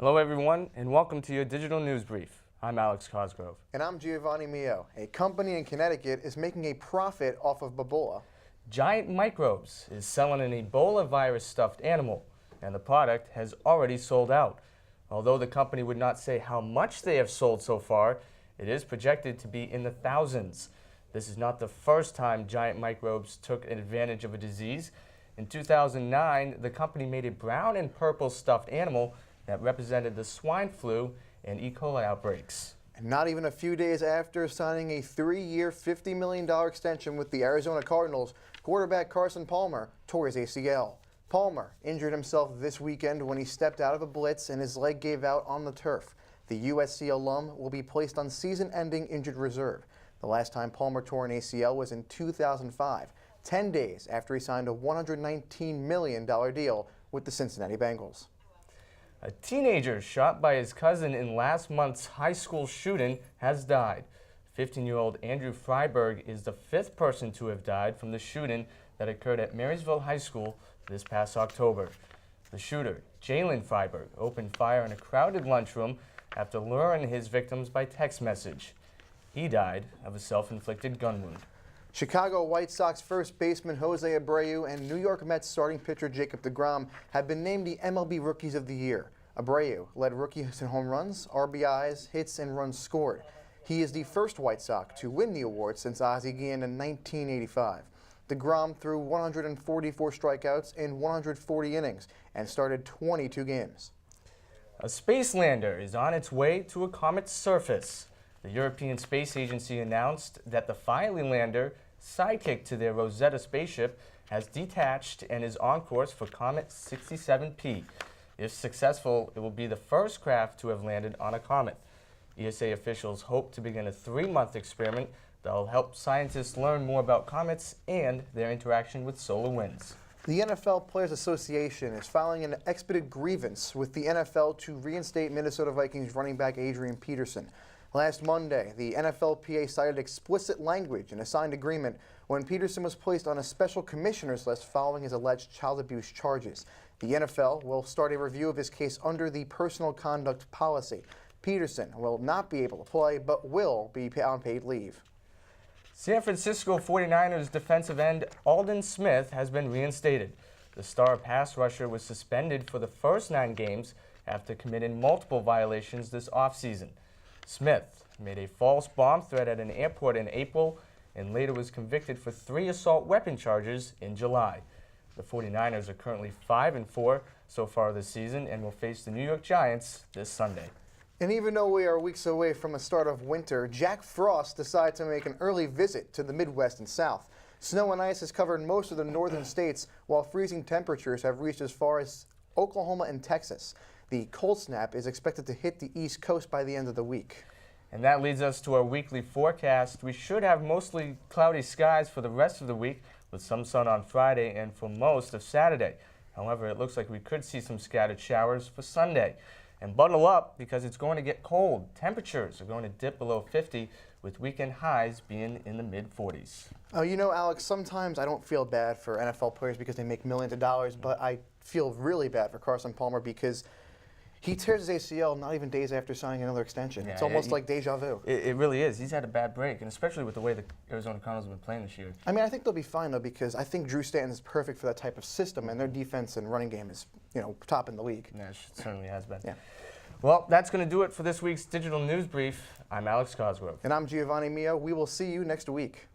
Hello everyone, and welcome to your Digital News Brief. I'm Alex Cosgrove. And I'm Giovanni Mio. A company in Connecticut is making a profit off of Ebola. Giant Microbes is selling an Ebola virus stuffed animal, and the product has already sold out. Although the company would not say how much they have sold so far, it is projected to be in the thousands. This is not the first time Giant Microbes took advantage of a disease. In 2009, the company made a brown and purple stuffed animal that represented the swine flu and E. coli outbreaks. And not even a few days after signing a 3-year, $50 million extension with the Arizona Cardinals, quarterback Carson Palmer tore his ACL. Palmer injured himself this weekend when he stepped out of a blitz and his leg gave out on the turf. The USC alum will be placed on season-ending injured reserve. The last time Palmer tore an ACL was in 2005, 10 days after he signed a $119 million deal with the Cincinnati Bengals. A teenager shot by his cousin in last month's high school shooting has died. 15-year-old Andrew Freiberg is the 5th person to have died from the shooting that occurred at Marysville High School this past October. The shooter, Jalen Freiberg, opened fire in a crowded lunchroom after luring his victims by text message. He died of a self-inflicted gun wound. Chicago White Sox first baseman Jose Abreu and New York Mets starting pitcher Jacob deGrom have been named the MLB Rookies of the Year. Abreu led rookies in home runs, RBIs, hits, and runs scored. He is the first White Sox to win the award since Ozzie Guillen in 1985. deGrom threw 144 strikeouts in 140 innings and started 22 games. A space lander is on its way to a comet's surface. The European Space Agency announced that the Philae lander, sidekick to their Rosetta spaceship, has detached and is on course for Comet 67P. If successful, it will be the first craft to have landed on a comet. ESA officials hope to begin a 3-month experiment that will help scientists learn more about comets and their interaction with solar winds. The NFL Players Association is filing an expedited grievance with the NFL to reinstate Minnesota Vikings running back Adrian Peterson. Last Monday, the NFLPA cited explicit language in a signed agreement when Peterson was placed on a special commissioner's list following his alleged child abuse charges. The NFL will start a review of his case under the personal conduct policy. Peterson will not be able to play, but will be on paid leave. San Francisco 49ers defensive end Aldon Smith has been reinstated. The star pass rusher was suspended for the first 9 games after committing multiple violations this offseason. Smith made a false bomb threat at an airport in April and later was convicted for 3 assault weapon charges in July. The 49ers are currently 5-4 so far this season and will face the New York Giants this Sunday. And even though we are weeks away from the start of winter, Jack Frost decided to make an early visit to the Midwest and South. Snow and ice has covered most of the northern states, while freezing temperatures have reached as far as Oklahoma and Texas. The cold snap is expected to hit the East Coast by the end of the week. And that leads us to our weekly forecast. We should have mostly cloudy skies for the rest of the week, with some sun on Friday and for most of Saturday. However, it looks like we could see some scattered showers for Sunday. And bundle up because it's going to get cold. Temperatures are going to dip below 50, with weekend highs being in the mid-40s. You know, Alex, sometimes I don't feel bad for NFL players because they make millions of dollars, but I feel really bad for Carson Palmer because he tears his ACL not even days after signing another extension. It's almost like deja vu. It really is. He's had a bad break, and especially with the way the Arizona Cardinals have been playing this year. I mean, I think they'll be fine, though, because I think Drew Stanton is perfect for that type of system, and their defense and running game is, top in the league. Yeah, it certainly has been. Yeah. Well, that's going to do it for this week's Digital News Brief. I'm Alex Cosgrove. And I'm Giovanni Mio. We will see you next week.